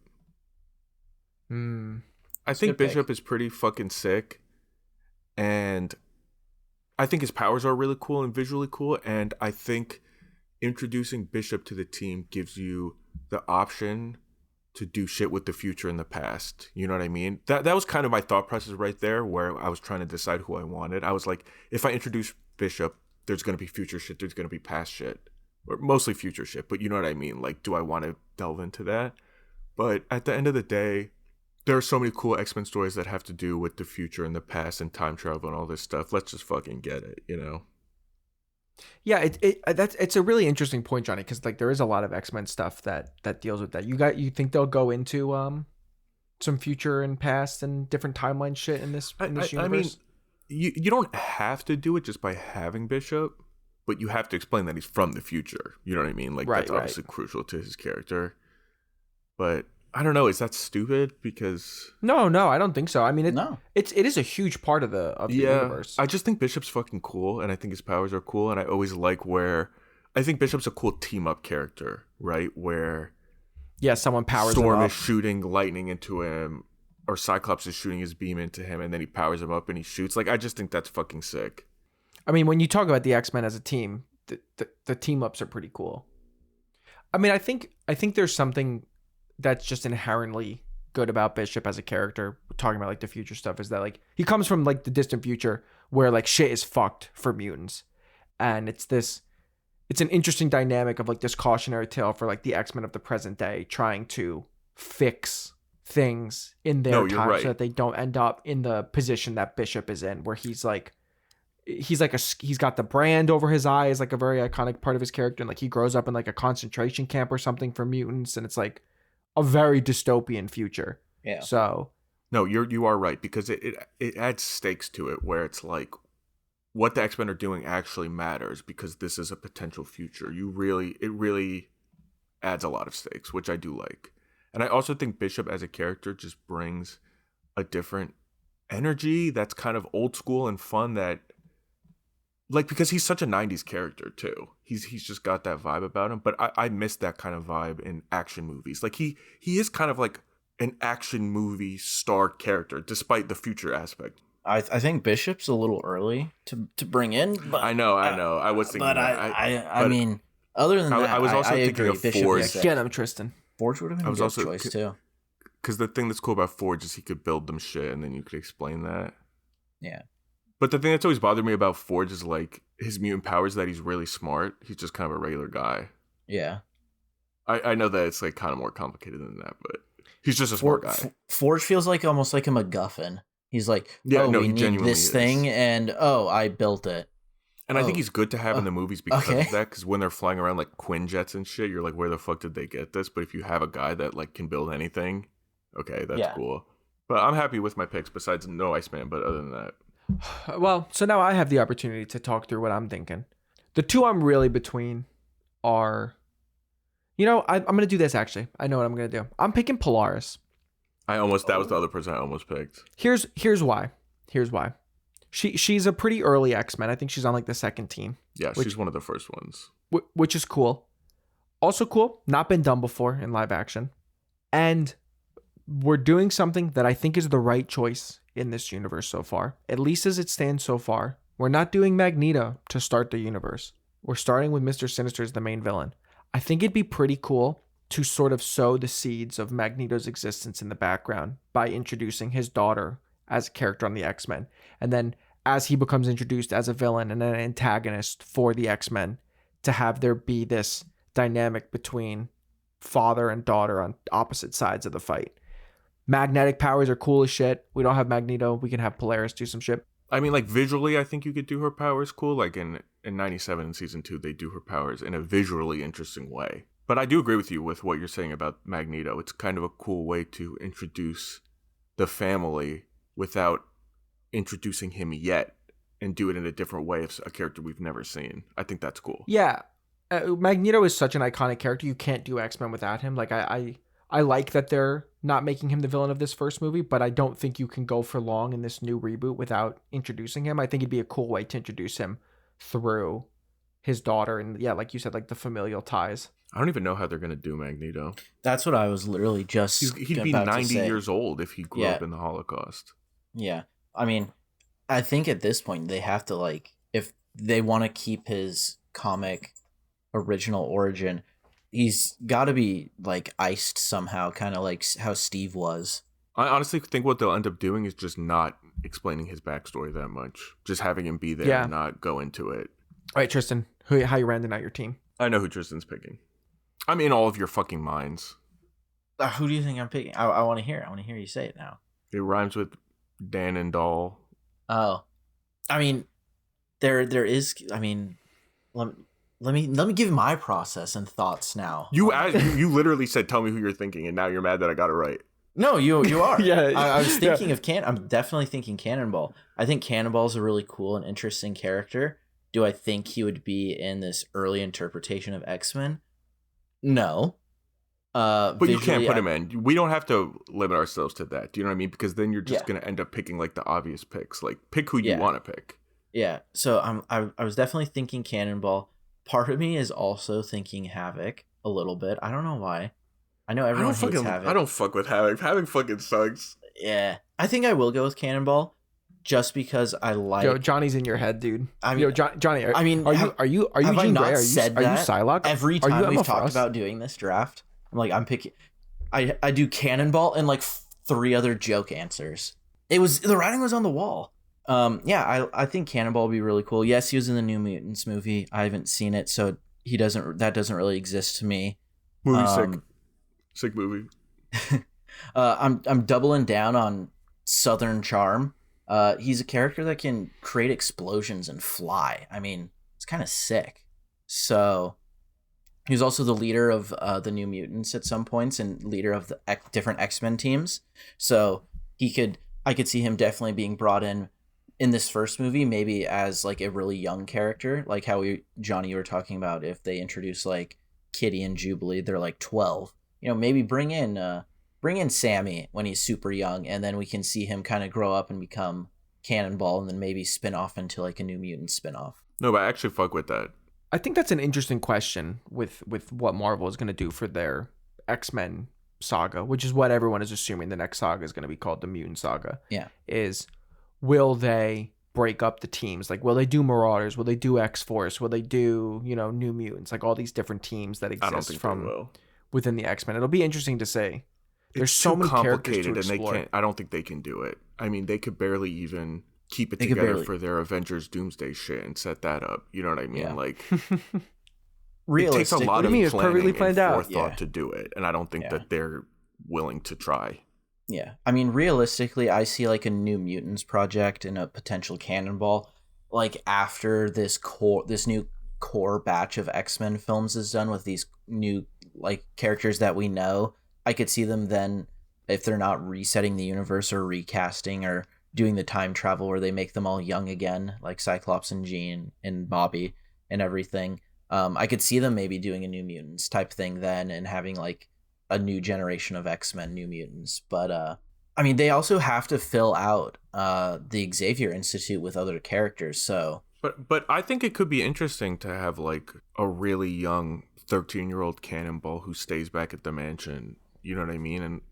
I think Bishop is pretty fucking sick, and I think his powers are really cool and visually cool. And I think introducing Bishop to the team gives you the option to do shit with the future and the past. You know what I mean? That was kind of my thought process right there, where I was trying to decide who I wanted. I was like, if I introduce Bishop, there's going to be future shit, there's going to be past shit. Or mostly future shit, but you know what I mean? Like, do I want to delve into that? But at the end of the day, there are so many cool X-Men stories that have to do with the future and the past and time travel and all this stuff. Let's just fucking get it, you know? Yeah, it's a really interesting point, Johnny, because like there is a lot of X-Men stuff that deals with that. You think they'll go into some future and past and different timeline shit in this universe? I mean, you don't have to do it just by having Bishop, but you have to explain that he's from the future. You know what I mean? Like, that's obviously crucial to his character. But I don't know. Is that stupid? Because no, I don't think so. I mean, it is a huge part of the universe. I just think Bishop's fucking cool, and I think his powers are cool, and I always like where I think Bishop's a cool team up character, right? Where someone powers Storm him up. is shooting lightning into him, or Cyclops is shooting his beam into him, and then he powers him up and he shoots. Like, I just think that's fucking sick. I mean, when you talk about the X-Men as a team, the team ups are pretty cool. I mean, I think there's something that's just inherently good about Bishop as a character. Talking about like the future stuff is that like he comes from like the distant future where like shit is fucked for mutants, and it's an interesting dynamic of like this cautionary tale for like the X-Men of the present day trying to fix things in their time so that they don't end up in the position that Bishop is in, where he's got the brand over his eye is like a very iconic part of his character, and like he grows up in like a concentration camp or something for mutants, and it's like a very dystopian future. Yeah. So no, you are right, because it adds stakes to it, where it's like what the X-Men are doing actually matters because this is a potential future. It really adds a lot of stakes, which I do like. And I also think Bishop as a character just brings a different energy that's kind of old school and fun, that like, because he's such a 90s character too. He's just got that vibe about him. But I miss that kind of vibe in action movies. Like he is kind of like an action movie star character, despite the future aspect. I think Bishop's a little early to bring in. But I know. I was thinking but that. I mean, other than that, I was also thinking of Forge. Get him, Tristan. Forge would have been a good choice too. Because the thing that's cool about Forge is he could build them shit, and then you could explain that. Yeah. But the thing that's always bothered me about Forge is like his mutant powers, that he's really smart. He's just kind of a regular guy. Yeah. I know that it's like kind of more complicated than that, but he's just a smart guy. Forge feels like almost like a MacGuffin. He's like, we need this thing, and I built it. And I think he's good to have in the movies because of that, because when they're flying around like Quinjets and shit, you're like, where the fuck did they get this? But if you have a guy that like can build anything, okay, that's cool. But I'm happy with my picks, besides no Iceman, but other than that. Well, so now I have the opportunity to talk through what I'm thinking. The two I'm really between are, I'm going to do this actually. I know what I'm going to do. I'm picking Polaris. That was the other person I almost picked. Here's why. She's a pretty early X-Men. I think she's on like the second team. Yeah, she's one of the first ones. Which is cool. Also cool, not been done before in live action. And we're doing something that I think is the right choice in this universe so far, at least as it stands so far. We're not doing Magneto to start the universe. We're starting with Mr. Sinister as the main villain. I think it'd be pretty cool to sort of sow the seeds of Magneto's existence in the background by introducing his daughter as a character on the X-Men. And then as he becomes introduced as a villain and an antagonist for the X-Men, to have there be this dynamic between father and daughter on opposite sides of the fight. Magnetic powers are cool as shit. We don't have Magneto. We can have Polaris do some shit. I mean, like visually, I think you could do her powers cool. Like in 97 in season 2, they do her powers in a visually interesting way. But I do agree with you with what you're saying about Magneto. It's kind of a cool way to introduce the family without introducing him yet, and do it in a different way of a character we've never seen. I think that's cool. Yeah. Magneto is such an iconic character. You can't do X-Men without him. Like I like that they're not making him the villain of this first movie, but I don't think you can go for long in this new reboot without introducing him. I think it'd be a cool way to introduce him through his daughter and, like you said, like the familial ties. I don't even know how they're going to do Magneto. That's what I was literally just He'd be 90 years old if he grew up in the Holocaust. Yeah. I mean, I think at this point they have to, like, if they want to keep his comic original origin, he's got to be like iced somehow, kind of like how Steve was. I honestly think what they'll end up doing is just not explaining his backstory that much, just having him be there and not go into it. All right, Tristan, how you rounding out your team? I know who Tristan's picking. I'm in all of your fucking minds. Who do you think I'm picking? I want to hear. I want to hear you say it now. It rhymes with Dan and Doll. Oh, I mean, there is. I mean, let me give my process and thoughts now. You literally said, "Tell me who you're thinking," and now you're mad that I got it right. No, you are. Yeah, I was thinking of I'm definitely thinking Cannonball. I think Cannonball's a really cool and interesting character. Do I think he would be in this early interpretation of X-Men? No. But you can't put him in. We don't have to limit ourselves to that. Do you know what I mean? Because then you're just going to end up picking like the obvious picks. Like pick who you want to pick. Yeah. So I was definitely thinking Cannonball. Part of me is also thinking Havoc a little bit. I don't know why. I know everyone hates Havoc. I don't fuck with Havoc. Havoc fucking sucks. Yeah. I think I will go with Cannonball just because I like... Yo, Johnny's in your head, dude. I mean, Johnny, are you Jean Grey? Are you Psylocke? Every time we've talked about doing this draft, I'm like, I'm picking... I do Cannonball and like 3 other joke answers. The writing was on the wall. I think Cannonball would be really cool. Yes, he was in the New Mutants movie. I haven't seen it, so that doesn't really exist to me. Movie sick movie. I'm doubling down on Southern Charm. He's a character that can create explosions and fly. I mean, it's kind of sick. So he was also the leader of the New Mutants at some points and leader of the different X-Men teams. So I could see him definitely being brought in this first movie, maybe as like a really young character, like how Johnny, you were talking about. If they introduce like Kitty and Jubilee, they're like 12. Maybe bring in Sammy when he's super young, and then we can see him kind of grow up and become Cannonball, and then maybe spin off into like a New Mutant spin-off. No, but I actually fuck with that. I think that's an interesting question with what Marvel is going to do for their X-Men saga, which is what everyone is assuming the next saga is going to be called, the Mutant Saga. Yeah. Will they break up the teams? Like, will they do Marauders? Will they do X-Force? Will they do, New Mutants? Like all these different teams that exist from within the X-Men. It'll be interesting to see. There's so many characters to explore. And I don't think they can do it. I mean, they could barely even keep it together for their Avengers Doomsday shit and set that up. You know what I mean? Yeah. Like, it takes a lot of planning and forethought to to do it, and I don't think that they're willing to try. Yeah, I mean, realistically, I see like a New Mutants project and a potential Cannonball, like after this new core batch of X-Men films is done with these new like characters that we know. I could see them then, if they're not resetting the universe or recasting or doing the time travel where they make them all young again, like Cyclops and Jean and Bobby and everything. I could see them maybe doing a New Mutants type thing then and having like a new generation of X-Men New Mutants. But I mean, they also have to fill out the Xavier Institute with other characters. So, but I think it could be interesting to have like a really young 13-year-old Cannonball who stays back at the mansion. You know what I mean? And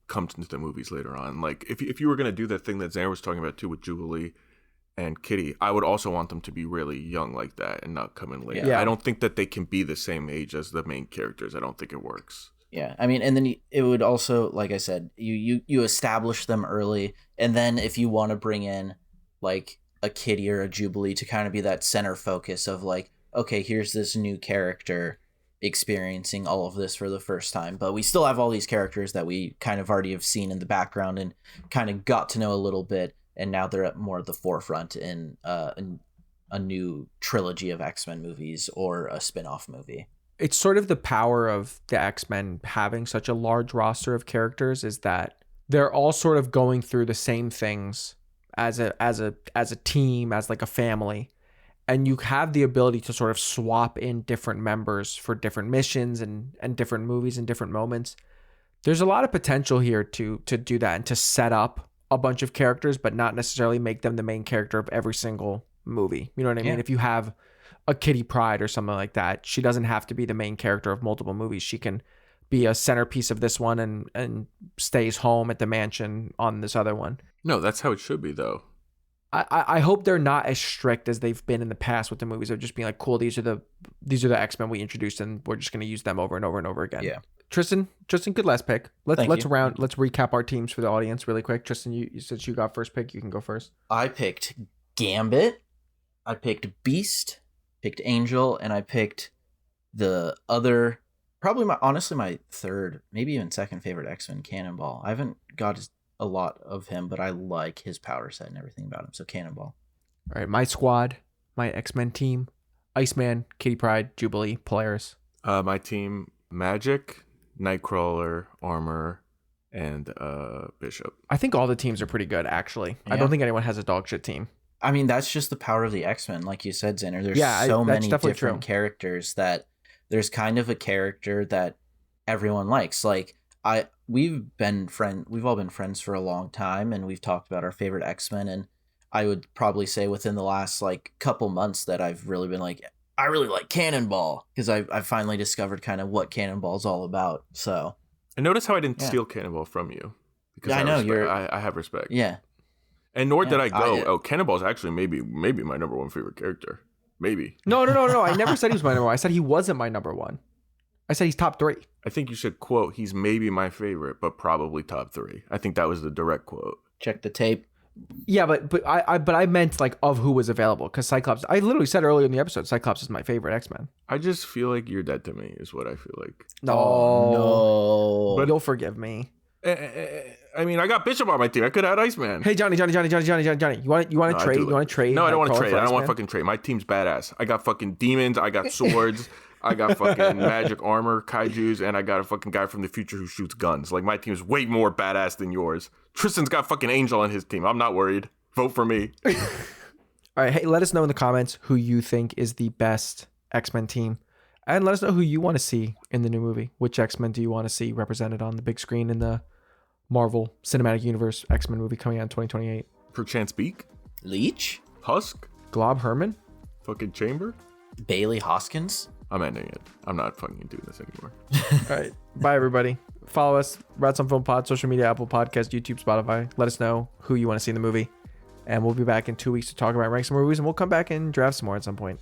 comes into the movies later on. Like if you were going to do that thing that Xander was talking about too with Jubilee and Kitty, I would also want them to be really young like that and not come in later. Yeah. I don't think that they can be the same age as the main characters. I don't think it works. Yeah, I mean, and then it would also, like I said, you establish them early, and then if you want to bring in like a Kitty or a Jubilee to kind of be that center focus of like, okay, here's this new character experiencing all of this for the first time, but we still have all these characters that we kind of already have seen in the background and kind of got to know a little bit, and now they're at more at the forefront in a new trilogy of X-Men movies or a spin-off movie. It's sort of the power of the X-Men having such a large roster of characters is that they're all sort of going through the same things as a team, as like a family. And you have the ability to sort of swap in different members for different missions and different movies and different moments. There's a lot of potential here to do that and to set up a bunch of characters, but not necessarily make them the main character of every single movie. You know what I mean? If you have a Kitty Pryde or something like that, she doesn't have to be the main character of multiple movies. She can be a centerpiece of this one and stays home at the mansion on this other one. No, that's how it should be, though. I hope they're not as strict as they've been in the past with the movies of just being like, cool, these are the X-Men we introduced and we're just going to use them over and over and over again. Yeah. Tristan, good last pick. Let's recap our teams for the audience really quick. Tristan, you since you got first pick, you can go first. I picked Gambit. I picked Beast. Picked Angel, and I picked the other, probably my third, maybe even second favorite X-Men, Cannonball. I haven't got a lot of him, but I like his power set and everything about him. So Cannonball. All right, my squad, my X-Men team: Iceman, Kitty Pryde, Jubilee, Polaris. My team: Magic, Nightcrawler, Armor, and Bishop. I think all the teams are pretty good, actually. Yeah. I don't think anyone has a dog shit team. I mean, that's just the power of the X-Men, like you said, Xander. There's so many different characters that there's kind of a character that everyone likes. Like we've all been friends for a long time, and we've talked about our favorite X-Men, and I would probably say within the last like couple months that I've really been like, I really like Cannonball, because I finally discovered kind of what Cannonball's all about. So and notice how I didn't steal Cannonball from you, because I know I have respect. Yeah. And nor did I go, Cannonball's actually maybe my number one favorite character. Maybe. No. I never said he was my number one. I said he wasn't my number one. I said he's top 3. I think you should quote, he's maybe my favorite, but probably top 3. I think that was the direct quote. Check the tape. Yeah, but I meant like of who was available, because Cyclops, I literally said earlier in the episode, Cyclops is my favorite X-Men. I just feel like you're dead to me, is what I feel like. No. But you'll forgive me. I mean, I got Bishop on my team. I could have had Iceman. Hey, Johnny. You want to trade? You want to trade? No, I don't want to trade. I don't want to fucking trade. My team's badass. I got fucking demons. I got swords. I got fucking magic armor, kaijus, and I got a fucking guy from the future who shoots guns. Like, my team's way more badass than yours. Tristan's got fucking Angel on his team. I'm not worried. Vote for me. All right. Hey, let us know in the comments who you think is the best X-Men team. And let us know who you want to see in the new movie. Which X-Men do you want to see represented on the big screen in the Marvel Cinematic Universe X-Men movie coming out in 2028? Perchance Beak? Leech? Husk? Glob Herman? Fucking Chamber? Bailey Hoskins? I'm ending it. I'm not fucking doing this anymore. All right. Bye, everybody. Follow us, Rats on Film Pod, social media, Apple Podcast, YouTube, Spotify. Let us know who you want to see in the movie. And we'll be back in 2 weeks to talk about rank some movies, and we'll come back and draft some more at some point.